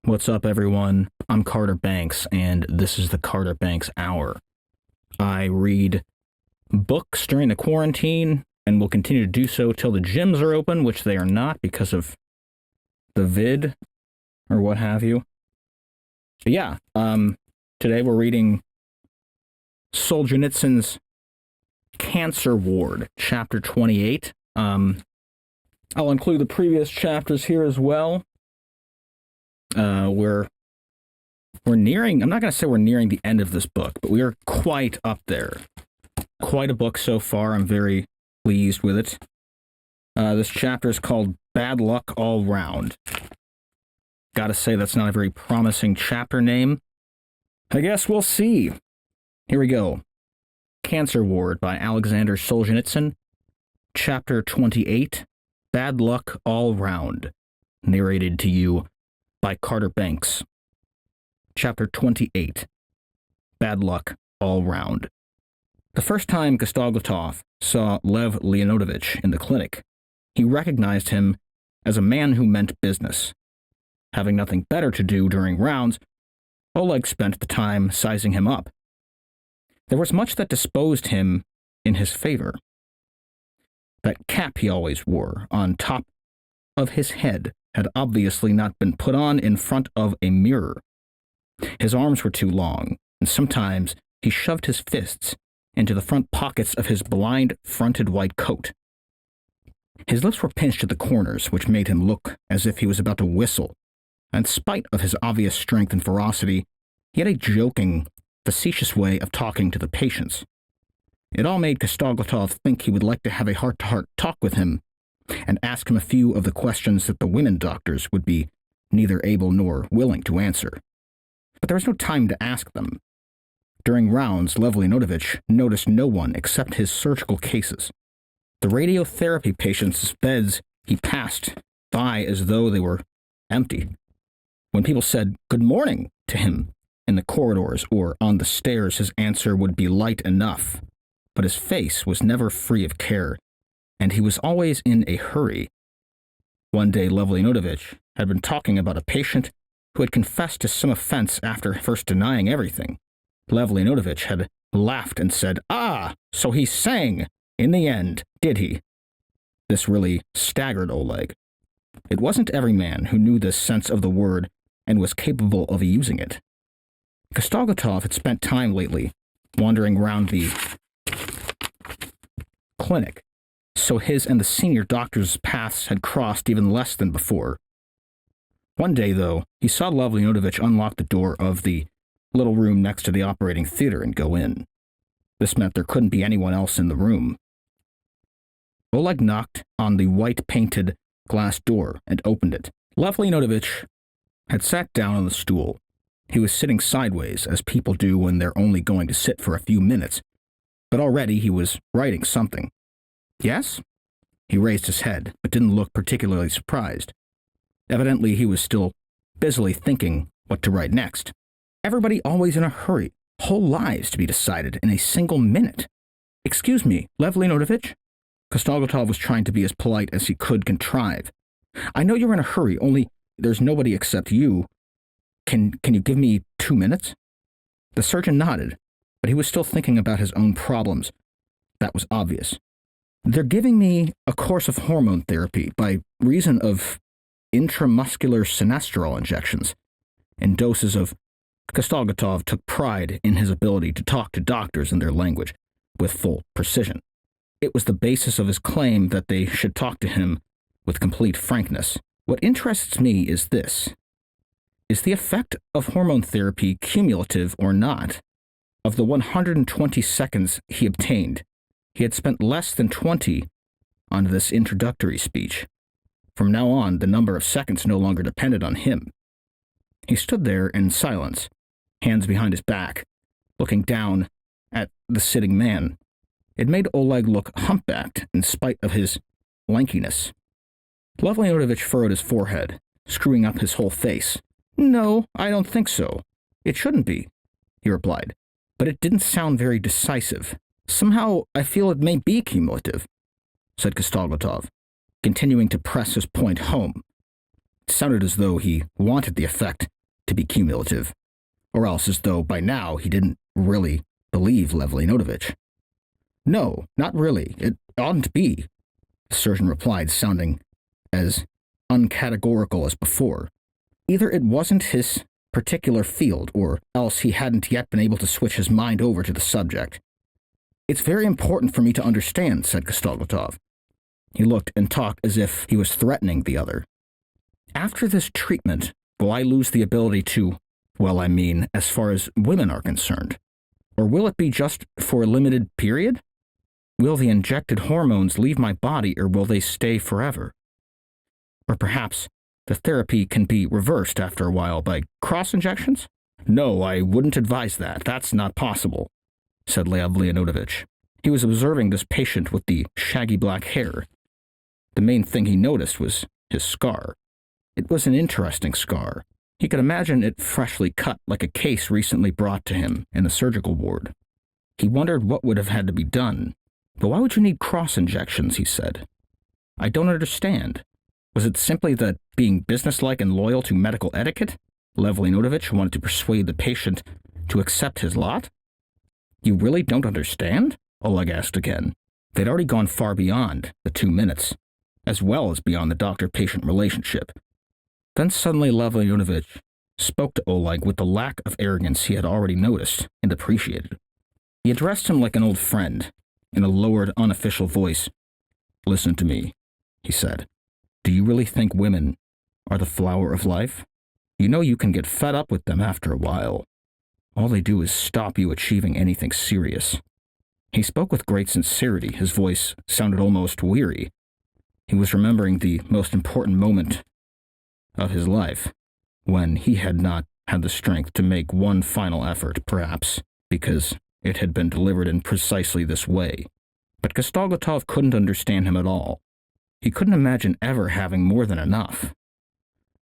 What's up, everyone? I'm Carter Banks, and this is the Carter Banks Hour. I read books during the quarantine, and will continue to do so till the gyms are open, which they are not because of the vid, or what have you. But yeah, today we're reading Solzhenitsyn's Cancer Ward, Chapter 28. I'll include the previous chapters here as well. We're nearing, I'm not going to say we're nearing the end of this book, but we are quite up there. Quite a book so far. I'm very pleased with it. This chapter is called Bad Luck All Round. Gotta say, that's not a very promising chapter name. I guess we'll see. Here we go. Cancer Ward by Alexander Solzhenitsyn. Chapter 28, Bad Luck All Round. Narrated to you by Carter Banks. Chapter 28, Bad Luck All Round. The first time Kostoglotov saw Lev Leonovich in the clinic, he recognized him as a man who meant business. Having nothing better to do during rounds, Oleg spent the time sizing him up. There was much that disposed him in his favor. That cap he always wore on top of his head had obviously not been put on in front of a mirror. His arms were too long, and sometimes he shoved his fists into the front pockets of his blind-fronted white coat. His lips were pinched at the corners, which made him look as if he was about to whistle. In spite of his obvious strength and ferocity, he had a joking, facetious way of talking to the patients. It all made Kostoglotov think he would like to have a heart-to-heart talk with him and ask him a few of the questions that the women doctors would be neither able nor willing to answer. But there was no time to ask them. During rounds, Lev Leonovich noticed no one except his surgical cases. The radiotherapy patients' beds he passed by as though they were empty. When people said "good morning" to him in the corridors or on the stairs, his answer would be light enough. But his face was never free of care, and he was always in a hurry. One day, Lev Leonovich had been talking about a patient who had confessed to some offense after first denying everything. Lev Leonovich had laughed and said, "Ah, so he sang in the end, did he?" This really staggered Oleg. It wasn't every man who knew this sense of the word and was capable of using it. Kostoglotov had spent time lately wandering round the clinic, so his and the senior doctor's paths had crossed even less than before. One day, though, he saw Lev Leonovich unlock the door of the little room next to the operating theater and go in. This meant there couldn't be anyone else in the room. Oleg knocked on the white-painted glass door and opened it. Lev Leonovich had sat down on the stool. He was sitting sideways, as people do when they're only going to sit for a few minutes, but already he was writing something. "Yes?" He raised his head, but didn't look particularly surprised. Evidently, he was still busily thinking what to write next. Everybody always in a hurry, whole lives to be decided in a single minute. "Excuse me, Lev Leonovich?" Kostoglotov was trying to be as polite as he could contrive. "I know you're in a hurry, only there's nobody except you. Can you give me 2 minutes? The surgeon nodded, but he was still thinking about his own problems. That was obvious. "They're giving me a course of hormone therapy by reason of intramuscular sinasterol injections in doses of..." Kostoglotov took pride in his ability to talk to doctors in their language with full precision. It was the basis of his claim that they should talk to him with complete frankness. "What interests me is this. Is the effect of hormone therapy cumulative or not? Of the 120 seconds he obtained, he had spent less than 20 on this introductory speech. From now on, the number of seconds no longer depended on him." He stood there in silence, hands behind his back, looking down at the sitting man. It made Oleg look humpbacked in spite of his lankiness. Lev Leonovich furrowed his forehead, screwing up his whole face. "No, I don't think so. It shouldn't be," he replied. But it didn't sound very decisive. "Somehow I feel it may be cumulative," said Kostoglotov, continuing to press his point home. It sounded as though he wanted the effect to be cumulative, or else as though by now he didn't really believe Lev Leonovich. No, not really. It oughtn't be, the surgeon replied, sounding as uncategorical as before. Either it wasn't his particular field, or else he hadn't yet been able to switch his mind over to the subject. It's very important for me to understand, said Kostoglotov. He looked and talked as if he was threatening the other. After this treatment, will I lose the ability to, well, I mean, as far as women are concerned? Or will it be just for a limited period? Will the injected hormones leave my body, or will they stay forever? Or perhaps the therapy can be reversed after a while by cross-injections? No, I wouldn't advise that. That's not possible, said Lev Leonovich. He was observing this patient with the shaggy black hair. The main thing he noticed was his scar. It was an interesting scar. He could imagine it freshly cut, like a case recently brought to him in the surgical ward. He wondered what would have had to be done. But why would you need cross-injections, he said. I don't understand. Was it simply that being businesslike and loyal to medical etiquette, Lev Leonovich wanted to persuade the patient to accept his lot? You really don't understand? Oleg asked again. They'd already gone far beyond the 2 minutes, as well as beyond the doctor-patient relationship. Then suddenly Lev Leonovich spoke to Oleg with the lack of arrogance he had already noticed and appreciated. He addressed him like an old friend, in a lowered, unofficial voice. Listen to me, he said. Do you really think women are the flower of life? You know you can get fed up with them after a while. All they do is stop you achieving anything serious. He spoke with great sincerity. His voice sounded almost weary. He was remembering the most important moment of his life, when he had not had the strength to make one final effort, perhaps because it had been delivered in precisely this way. But Kostoglotov couldn't understand him at all. He couldn't imagine ever having more than enough.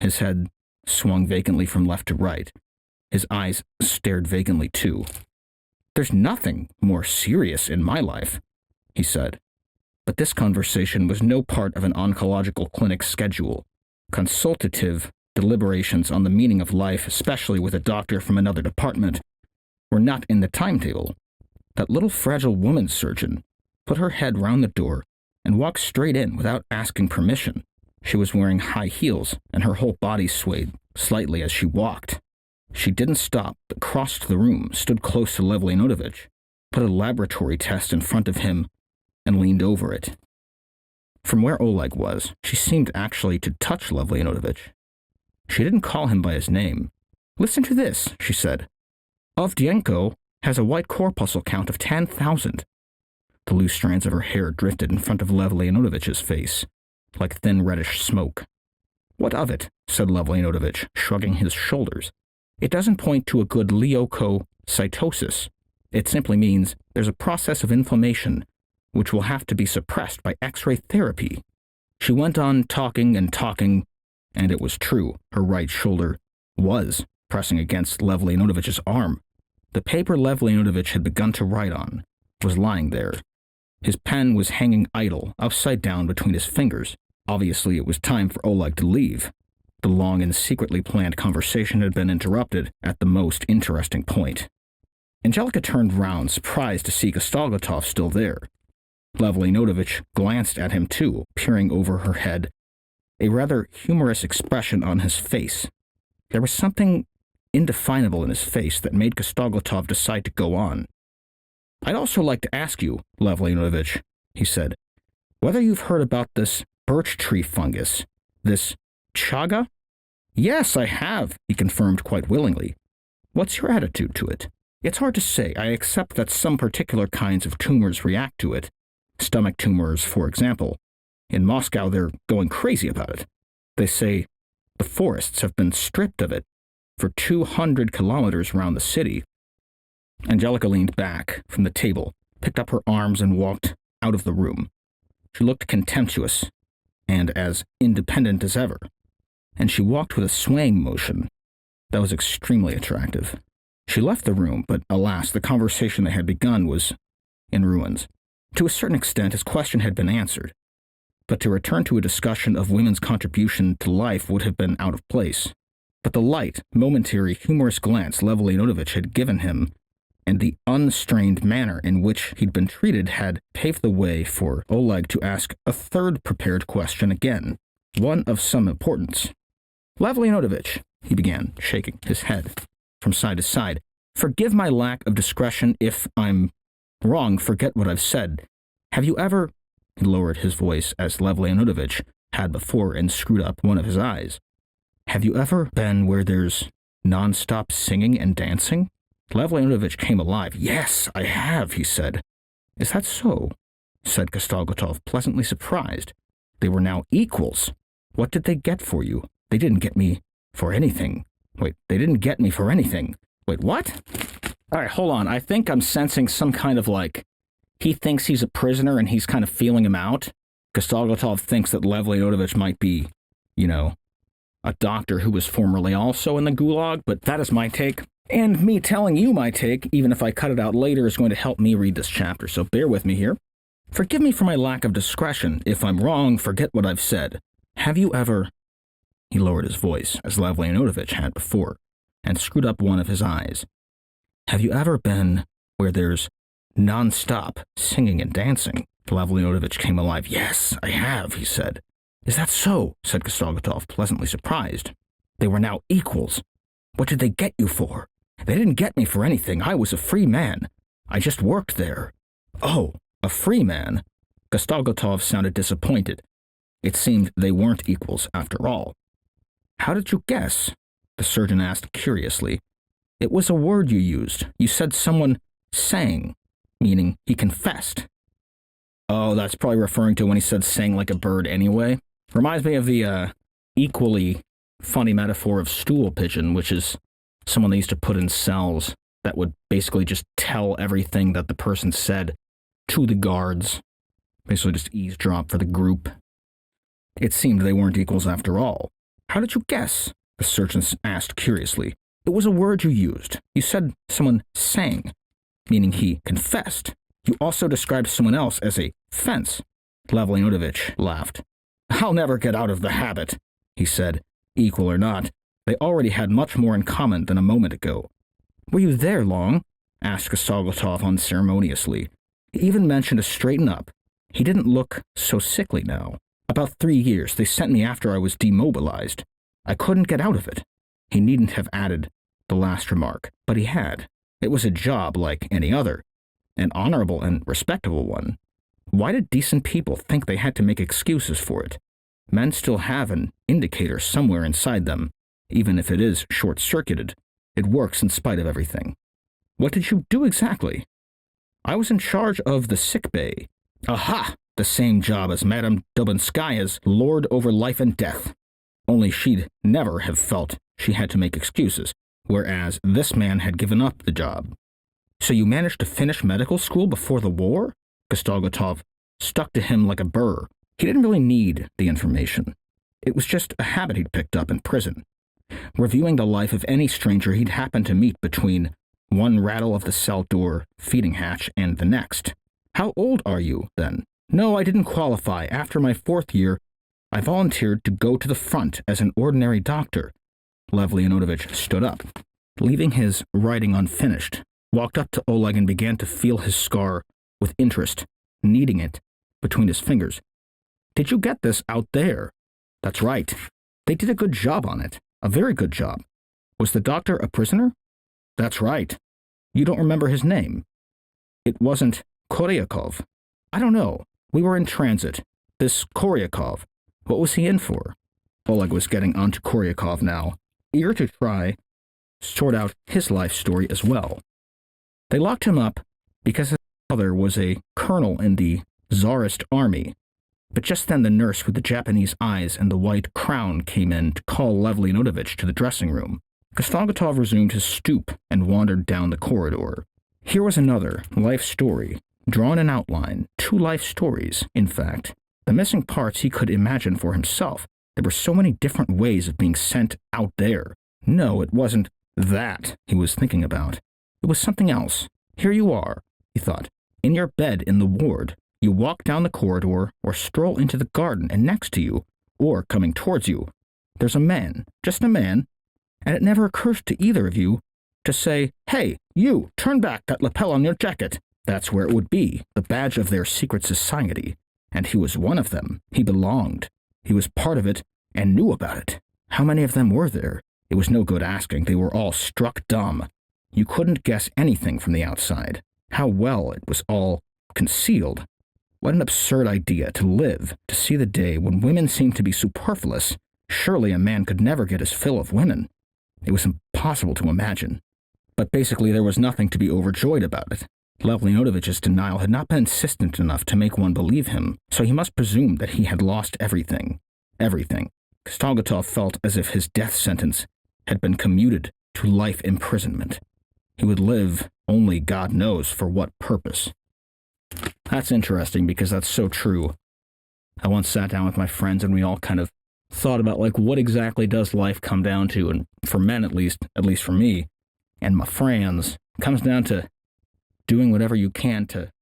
His head swung vacantly from left to right. His eyes stared vacantly too. There's nothing more serious in my life, he said. But this conversation was no part of an oncological clinic schedule. Consultative deliberations on the meaning of life, especially with a doctor from another department, were not in the timetable. That little fragile woman surgeon put her head round the door and walked straight in without asking permission. She was wearing high heels, and her whole body swayed slightly as she walked. She didn't stop, but crossed the room, stood close to Lev Leonovich, put a laboratory test in front of him, and leaned over it. From where Oleg was, she seemed actually to touch Lev Leonovich. She didn't call him by his name. Listen to this, she said. Dyomka has a white corpuscle count of 10,000. The loose strands of her hair drifted in front of Lev Leonovich's face, like thin reddish smoke. What of it? Said Lev Leonovich, shrugging his shoulders. It doesn't point to a good leukocytosis. It simply means there's a process of inflammation which will have to be suppressed by X-ray therapy. She went on talking and talking, and it was true. Her right shoulder was pressing against Lev Leonovich's arm. The paper Lev Leonovich had begun to write on was lying there. His pen was hanging idle, upside down between his fingers. Obviously, it was time for Oleg to leave. The long and secretly planned conversation had been interrupted at the most interesting point. Angelica turned round, surprised to see Kostoglotov still there. Lev Leonovich glanced at him too, peering over her head, a rather humorous expression on his face. There was something indefinable in his face that made Kostoglotov decide to go on. I'd also like to ask you, Lev Leonovich, he said, whether you've heard about this birch tree fungus, this chaga? Yes, I have, he confirmed quite willingly. What's your attitude to it? It's hard to say. I accept that some particular kinds of tumors react to it. Stomach tumors, for example. In Moscow, they're going crazy about it. They say the forests have been stripped of it for 200 kilometers around the city. Angelica leaned back from the table, picked up her arms, and walked out of the room. She looked contemptuous and as independent as ever, and she walked with a swaying motion that was extremely attractive. She left the room, but alas, the conversation they had begun was in ruins. To a certain extent, his question had been answered, but to return to a discussion of women's contribution to life would have been out of place. But the light, momentary, humorous glance Lev Leonovich had given him and the unstrained manner in which he'd been treated had paved the way for Oleg to ask a third prepared question again, one of some importance. "Lev Leonovich," he began, shaking his head from side to side, "forgive my lack of discretion if I'm wrong, forget what I've said. Have you ever—" He lowered his voice as Lev Leonovich had before and screwed up one of his eyes. "Have you ever been where there's nonstop singing and dancing?" Lev Leonovich came alive. "Yes, I have," he said. "Is that so?" said Kostoglotov, pleasantly surprised. They were now equals. "What did they get for you?" "They didn't get me for anything." "Wait, they didn't get me for anything." "Wait, what?" All right, hold on. I think I'm sensing some kind of he thinks he's a prisoner and he's kind of feeling him out. Kostoglotov thinks that Lev Leonovich might be, a doctor who was formerly also in the Gulag, but that is my take. And me telling you my take, even if I cut it out later, is going to help me read this chapter, so bear with me here. Forgive me for my lack of discretion. If I'm wrong, forget what I've said. Have you ever— He lowered his voice, as Lev Leonovich had before, and screwed up one of his eyes. "Have you ever been where there's non-stop singing and dancing?" Lev Leonovich came alive. "Yes, I have," he said. "Is that so?" said Kostoglotov, pleasantly surprised. They were now equals. "What did they get you for?" "They didn't get me for anything. I was a free man. I just worked there." "Oh, a free man?" Kostoglotov sounded disappointed. It seemed they weren't equals after all. "How did you guess?" the surgeon asked curiously. "It was a word you used. You said someone sang, meaning he confessed." Oh, that's probably referring to when he said sang like a bird anyway. Reminds me of the equally funny metaphor of stool pigeon, which is someone they used to put in cells that would basically just tell everything that the person said to the guards. Basically just eavesdrop for the group. It seemed they weren't equals after all. "How did you guess?" the surgeon asked curiously. "It was a word you used. You said someone sang, meaning he confessed. You also described someone else as a fence." Lev Leonovich laughed. "I'll never get out of the habit," he said. Equal or not, they already had much more in common than a moment ago. "Were you there long?" asked Kostoglotov unceremoniously. He even mentioned to straighten up. He didn't look so sickly now. "About 3 years. They sent me after I was demobilized. I couldn't get out of it." He needn't have added the last remark, but he had. It was a job like any other, an honorable and respectable one. Why did decent people think they had to make excuses for it? Men still have an indicator somewhere inside them, even if it is short-circuited. It works in spite of everything. "What did you do exactly?" "I was in charge of the sick bay." "Aha! The same job as Madame Dobinskaya's lord over life and death. Only she'd never have felt she had to make excuses, whereas this man had given up the job." "So you managed to finish medical school before the war?" Kostoglotov stuck to him like a burr. He didn't really need the information. It was just a habit he'd picked up in prison, reviewing the life of any stranger he'd happened to meet between one rattle of the cell door feeding hatch and the next. "How old are you, then?" "No, I didn't qualify. After my 4th year, I volunteered to go to the front as an ordinary doctor." Lev Leonovich stood up, leaving his writing unfinished, walked up to Oleg and began to feel his scar with interest, kneading it between his fingers. "Did you get this out there?" "That's right. They did a good job on it. A very good job." "Was the doctor a prisoner?" "That's right." "You don't remember his name?" "It wasn't Koryakov." "I don't know. We were in transit. This Koryakov, what was he in for?" Oleg was getting onto Koryakov now, eager to try sort out his life story as well. "They locked him up because his father was a colonel in the Tsarist army." But just then the nurse with the Japanese eyes and the white crown came in to call Lev Leonovich to the dressing room. Kostoglotov resumed his stoop and wandered down the corridor. Here was another life story, drawn in outline. 2 life stories, in fact. The missing parts he could imagine for himself. There were so many different ways of being sent out there. No, it wasn't that he was thinking about. It was something else. Here you are, he thought, in your bed in the ward. You walk down the corridor or stroll into the garden, and next to you, or coming towards you, there's a man, just a man, and it never occurs to either of you to say, "Hey, you, turn back that lapel on your jacket." That's where it would be, the badge of their secret society. And he was one of them. He belonged. He was part of it and knew about it. How many of them were there? It was no good asking. They were all struck dumb. You couldn't guess anything from the outside. How well it was all concealed. What an absurd idea to live, to see the day when women seemed to be superfluous. Surely a man could never get his fill of women. It was impossible to imagine. But basically there was nothing to be overjoyed about it. Lev Leonovich's denial had not been insistent enough to make one believe him, so he must presume that he had lost everything. Everything. Kostoglotov felt as if his death sentence had been commuted to life imprisonment. He would live, only God knows for what purpose. That's interesting because that's so true. I once sat down with my friends and we all kind of thought about, like, what exactly does life come down to? And for men, at least for me and my friends, it comes down to doing whatever you can to